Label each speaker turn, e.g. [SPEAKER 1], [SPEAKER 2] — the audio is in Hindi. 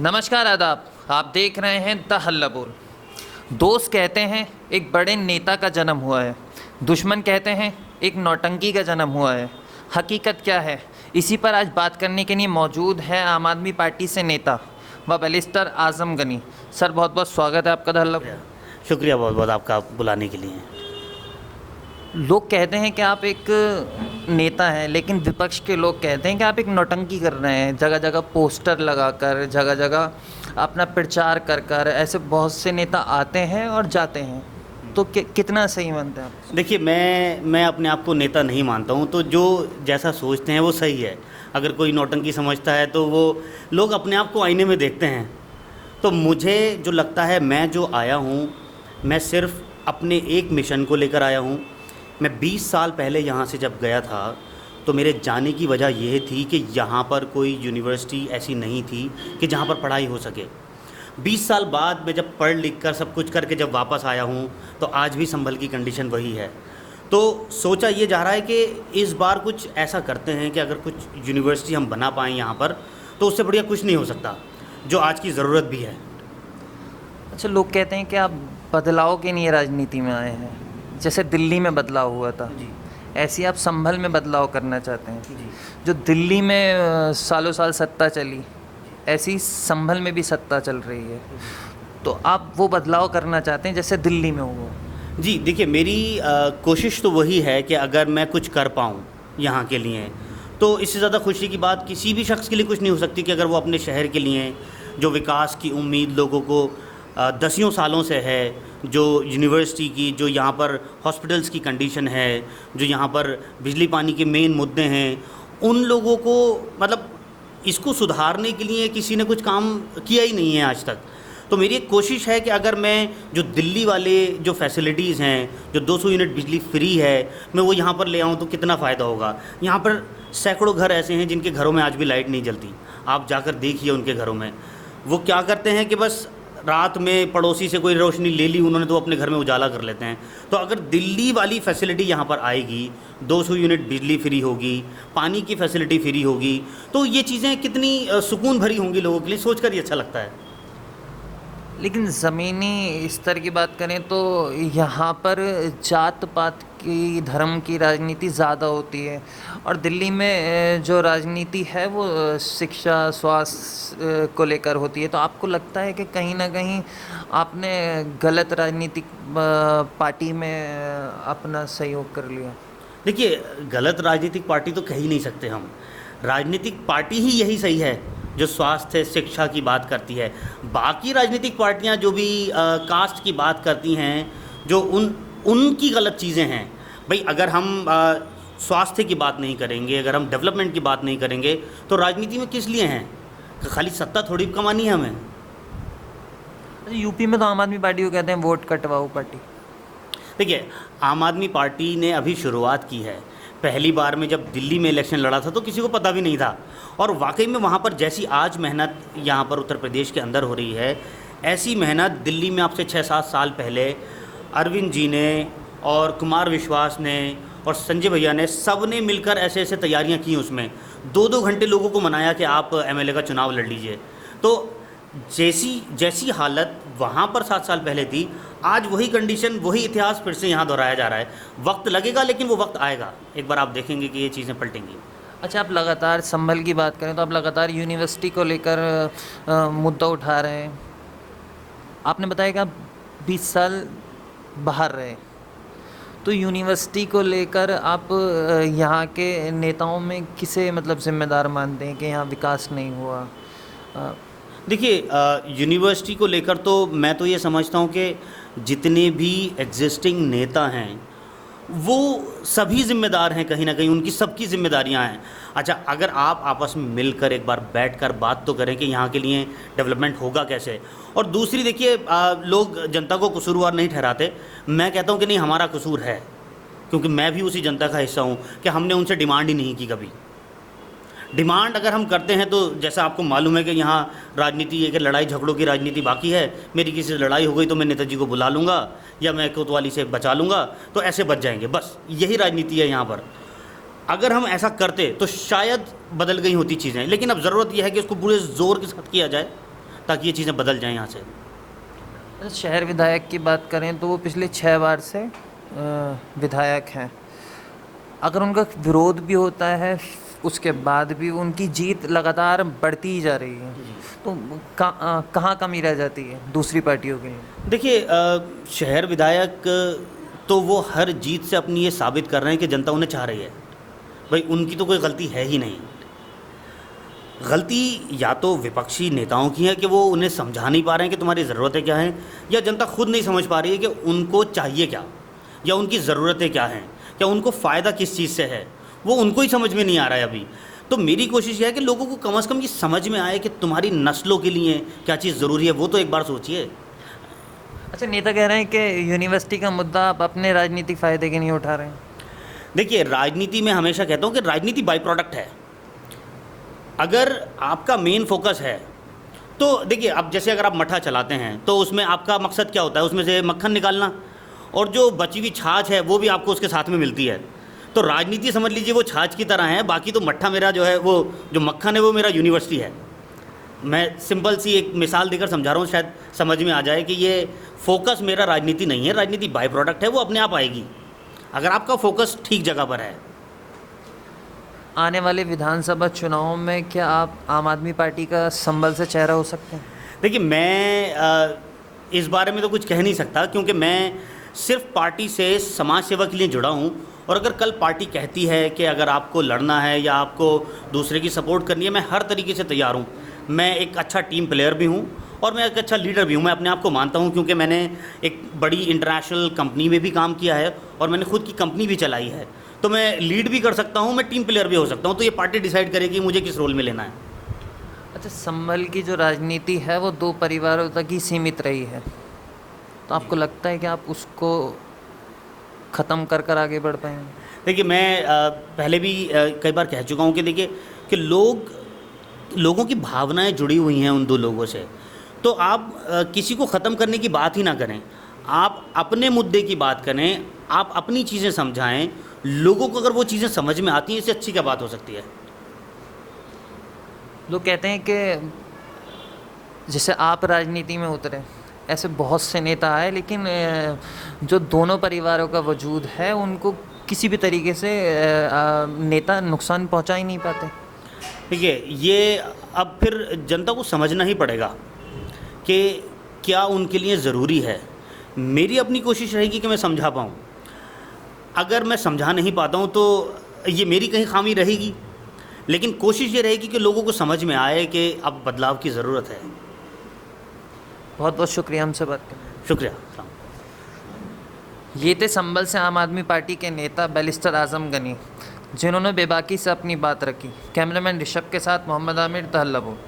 [SPEAKER 1] नमस्कार आदाब। आप देख रहे हैं द हल्ला बोल। दोस्त कहते हैं एक बड़े नेता का जन्म हुआ है, दुश्मन कहते हैं एक नौटंकी का जन्म हुआ है। हकीकत क्या है, इसी पर आज बात करने के लिए मौजूद है आम आदमी पार्टी से नेता व बैरिस्टर आज़म गनी। सर बहुत बहुत स्वागत है आपका द हल्ला बोल।
[SPEAKER 2] शुक्रिया बहुत बहुत आपका बुलाने के लिए।
[SPEAKER 1] लोग कहते हैं कि आप एक नेता हैं, लेकिन विपक्ष के लोग कहते हैं कि आप एक नौटंकी कर रहे हैं। जगह जगह पोस्टर लगाकर, जगह जगह अपना प्रचार कर कर ऐसे बहुत से नेता आते हैं और जाते हैं। तो कितना सही मानते हैं आप?
[SPEAKER 2] देखिए, मैं अपने आप को नेता नहीं मानता हूँ, तो जो जैसा सोचते हैं वो सही है। अगर कोई नौटंकी समझता है तो वो लोग अपने आप को आईने में देखते हैं। तो मुझे जो लगता है, मैं जो आया हूँ, मैं सिर्फ अपने एक मिशन को लेकर आया हूँ। मैं 20 साल पहले यहाँ से जब गया था तो मेरे जाने की वजह यह थी कि यहाँ पर कोई यूनिवर्सिटी ऐसी नहीं थी कि जहाँ पर पढ़ाई हो सके। 20 साल बाद मैं जब पढ़ लिख कर सब कुछ करके जब वापस आया हूँ तो आज भी संभल की कंडीशन वही है। तो सोचा ये जा रहा है कि इस बार कुछ ऐसा करते हैं कि अगर कुछ यूनिवर्सिटी हम बना पाएँ यहाँ पर, तो उससे बढ़िया कुछ नहीं हो सकता, जो आज की ज़रूरत भी है।
[SPEAKER 1] अच्छा, लोग कहते हैं कि आप बदलाव के लिए राजनीति में आए हैं। जैसे दिल्ली में बदलाव हुआ था, ऐसे आप संभल में बदलाव करना चाहते हैं। जो दिल्ली में सालों साल सत्ता चली, ऐसी संभल में भी सत्ता चल रही है। तो आप वो बदलाव करना चाहते हैं जैसे दिल्ली में हुआ।
[SPEAKER 2] जी देखिए, मेरी कोशिश तो वही है कि अगर मैं कुछ कर पाऊँ यहाँ के लिए, तो इससे ज़्यादा खुशी की बात किसी भी शख्स के लिए कुछ नहीं हो सकती कि अगर वो अपने शहर के लिए जो विकास की उम्मीद लोगों को दसियों सालों से है, जो यूनिवर्सिटी की, जो यहाँ पर हॉस्पिटल्स की कंडीशन है, जो यहाँ पर बिजली पानी के मेन मुद्दे हैं, उन लोगों को मतलब इसको सुधारने के लिए किसी ने कुछ काम किया ही नहीं है आज तक। तो मेरी एक कोशिश है कि अगर मैं जो दिल्ली वाले जो फैसिलिटीज़ हैं, जो 200 यूनिट बिजली फ्री है, मैं वो यहाँ पर ले आऊँ तो कितना फ़ायदा होगा। यहाँ पर सैकड़ों घर ऐसे हैं जिनके घरों में आज भी लाइट नहीं जलती। आप जाकर देखिए उनके घरों में वो क्या करते हैं कि बस रात में पड़ोसी से कोई रोशनी ले ली उन्होंने तो अपने घर में उजाला कर लेते हैं। तो अगर दिल्ली वाली फैसिलिटी यहाँ पर आएगी, 200 यूनिट बिजली फ्री होगी, पानी की फैसिलिटी फ्री होगी, तो ये चीज़ें कितनी सुकून भरी होंगी लोगों के लिए, सोचकर ही अच्छा लगता है।
[SPEAKER 1] लेकिन ज़मीनी स्तर की बात करें तो यहाँ पर जात पात की, धर्म की राजनीति ज़्यादा होती है, और दिल्ली में जो राजनीति है वो शिक्षा स्वास्थ्य को लेकर होती है। तो आपको लगता है कि कहीं ना कहीं आपने गलत राजनीतिक पार्टी में अपना सहयोग कर लिया?
[SPEAKER 2] देखिए, गलत राजनीतिक पार्टी तो कह ही नहीं सकते हम। राजनीतिक पार्टी ही यही सही है जो स्वास्थ्य शिक्षा की बात करती है। बाकी राजनीतिक पार्टियां जो भी कास्ट की बात करती हैं, जो उनकी गलत चीज़ें हैं। भाई, अगर हम स्वास्थ्य की बात नहीं करेंगे, अगर हम डेवलपमेंट की बात नहीं करेंगे, तो राजनीति में किस लिए हैं? खाली सत्ता थोड़ी कमानी है हमें।
[SPEAKER 1] यूपी में तो आम आदमी पार्टी को कहते हैं वोट कटवाओ पार्टी।
[SPEAKER 2] देखिए, आम आदमी पार्टी ने अभी शुरुआत की है। पहली बार में जब दिल्ली में इलेक्शन लड़ा था तो किसी को पता भी नहीं था, और वाकई में वहाँ पर जैसी आज मेहनत यहाँ पर उत्तर प्रदेश के अंदर हो रही है, ऐसी मेहनत दिल्ली में आपसे 6-7 साल पहले अरविंद जी ने और कुमार विश्वास ने और संजय भैया ने, सब ने मिलकर ऐसे ऐसे तैयारियाँ की। उसमें 2-2 घंटे लोगों को मनाया कि आप एमएलए का चुनाव लड़ लीजिए। तो जैसी हालत वहाँ पर 7 साल पहले थी, आज वही कंडीशन, वही इतिहास फिर से यहाँ दोहराया जा रहा है। वक्त लगेगा, लेकिन वो वक्त आएगा, एक बार आप देखेंगे कि ये चीज़ें पलटेंगी।
[SPEAKER 1] अच्छा, आप लगातार संभल की बात करें तो आप लगातार यूनिवर्सिटी को लेकर मुद्दा उठा रहे हैं। आपने बताया कि आप 20 साल बाहर रहे, तो यूनिवर्सिटी को लेकर आप यहाँ के नेताओं में किसे मतलब जिम्मेदार मानते हैं कि यहाँ विकास नहीं हुआ?
[SPEAKER 2] देखिए, यूनिवर्सिटी को लेकर तो मैं तो ये समझता हूँ कि जितने भी एग्जिस्टिंग नेता हैं वो सभी ज़िम्मेदार हैं, कहीं ना कहीं उनकी सबकी ज़िम्मेदारियां हैं। अच्छा, अगर आप आपस में मिलकर एक बार बैठकर बात तो करें कि यहाँ के लिए डेवलपमेंट होगा कैसे। और दूसरी, देखिए, लोग जनता को कसूरवार नहीं ठहराते। मैं कहता हूँ कि नहीं, हमारा कसूर है, क्योंकि मैं भी उसी जनता का हिस्सा हूँ कि हमने उनसे डिमांड ही नहीं की कभी। डिमांड अगर हम करते हैं तो जैसा आपको मालूम है कि यहाँ राजनीति है कि लड़ाई झगड़ों की राजनीति बाकी है। मेरी किसी से लड़ाई हो गई तो मैं नेताजी को बुला लूँगा या मैं कोतवाली से बचा लूँगा, तो ऐसे बच जाएंगे। बस यही राजनीति है यहाँ पर। अगर हम ऐसा करते तो शायद बदल गई होती चीज़ें, लेकिन अब ज़रूरत यह है कि उसको पूरे ज़ोर के साथ किया जाए ताकि ये चीज़ें बदल जाएँ यहाँ से।
[SPEAKER 1] अच्छा, शहर विधायक की बात करें तो वो पिछले 6 बार से विधायक हैं। अगर उनका विरोध भी होता है, उसके बाद भी उनकी जीत लगातार बढ़ती ही जा रही है, तो कहाँ कमी रह जाती है दूसरी पार्टियों के लिए?
[SPEAKER 2] देखिए शहर विधायक तो वो हर जीत से अपनी ये साबित कर रहे हैं कि जनता उन्हें चाह रही है। भाई उनकी तो कोई गलती है ही नहीं। गलती या तो विपक्षी नेताओं की है कि वो उन्हें समझा नहीं पा रहे हैं कि तुम्हारी ज़रूरतें क्या हैं, या जनता खुद नहीं समझ पा रही है कि उनको चाहिए क्या, या उनकी ज़रूरतें क्या हैं, या उनको फ़ायदा किस चीज़ से है, वो उनको ही समझ में नहीं आ रहा है अभी। तो मेरी कोशिश यह है कि लोगों को कम से कम ये समझ में आए कि तुम्हारी नस्लों के लिए क्या चीज़ ज़रूरी है, वो तो एक बार सोचिए।
[SPEAKER 1] अच्छा, नेता कह रहे हैं कि यूनिवर्सिटी का मुद्दा आप अपने राजनीतिक फ़ायदे के नहीं उठा रहे हैं।
[SPEAKER 2] देखिए राजनीति में हमेशा कहता हूँ कि राजनीति बाई प्रोडक्ट है। अगर आपका मेन फोकस है तो देखिए, अब जैसे अगर आप मठा चलाते हैं तो उसमें आपका मकसद क्या होता है, उसमें से मक्खन निकालना, और जो बची हुई छाछ है वो भी आपको उसके साथ में मिलती है। तो राजनीति समझ लीजिए वो छाछ की तरह है, बाकी तो मट्ठा मेरा जो है, वो जो मक्खन है वो मेरा यूनिवर्सिटी है। मैं सिंपल सी एक मिसाल देकर समझा रहा हूँ, शायद समझ में आ जाए कि ये फोकस मेरा राजनीति नहीं है, राजनीति बाई प्रोडक्ट है, वो अपने आप आएगी अगर आपका फोकस ठीक जगह पर है।
[SPEAKER 1] आने वाले विधानसभा चुनावों में क्या आप आम आदमी पार्टी का संभल से चेहरा हो सकते हैं?
[SPEAKER 2] देखिए मैं इस बारे में तो कुछ कह नहीं सकता, क्योंकि मैं सिर्फ पार्टी से समाज सेवा के लिए जुड़ा हूँ। और अगर कल पार्टी कहती है कि अगर आपको लड़ना है या आपको दूसरे की सपोर्ट करनी है, मैं हर तरीके से तैयार हूँ। मैं एक अच्छा टीम प्लेयर भी हूँ और मैं एक अच्छा लीडर भी हूँ, मैं अपने आप को मानता हूँ, क्योंकि मैंने एक बड़ी इंटरनेशनल कंपनी में भी काम किया है और मैंने खुद की कंपनी भी चलाई है। तो मैं लीड भी कर सकता हूँ, मैं टीम प्लेयर भी हो सकता हूँ। तो ये पार्टी डिसाइड करेगी मुझे किस रोल में लेना है।
[SPEAKER 1] अच्छा, संभल की जो राजनीति है वो 2 परिवारों तक ही सीमित रही है, तो आपको लगता है कि आप उसको ख़त्म कर आगे बढ़ पाएंगे?
[SPEAKER 2] देखिए मैं पहले भी कई बार कह चुका हूँ कि देखिए कि लोगों की भावनाएं जुड़ी हुई हैं उन 2 लोगों से। तो आप किसी को ख़त्म करने की बात ही ना करें, आप अपने मुद्दे की बात करें, आप अपनी चीज़ें समझाएं। लोगों को अगर वो चीज़ें समझ में आती हैं, इससे अच्छी क्या बात हो सकती है।
[SPEAKER 1] लोग कहते हैं कि जैसे आप राजनीति में उतरे, ऐसे बहुत से नेता आए, लेकिन जो दोनों परिवारों का वजूद है उनको किसी भी तरीके से नेता नुकसान पहुंचा ही नहीं पाते।
[SPEAKER 2] देखिए ये अब फिर जनता को समझना ही पड़ेगा कि क्या उनके लिए ज़रूरी है। मेरी अपनी कोशिश रहेगी कि मैं समझा पाऊँ। अगर मैं समझा नहीं पाता हूँ तो ये मेरी कहीं खामी रहेगी, लेकिन कोशिश ये रहेगी कि लोगों को समझ में आए कि अब बदलाव की ज़रूरत है।
[SPEAKER 1] बहुत बहुत शुक्रिया हमसे बात करने।
[SPEAKER 2] शुक्रिया।
[SPEAKER 1] ये थे संभल से आम आदमी पार्टी के नेता बैरिस्टर आज़म गनी, जिन्होंने बेबाकी से अपनी बात रखी। कैमरामैन ऋषभ के साथ मोहम्मद आमिर, तहल्लुबुर।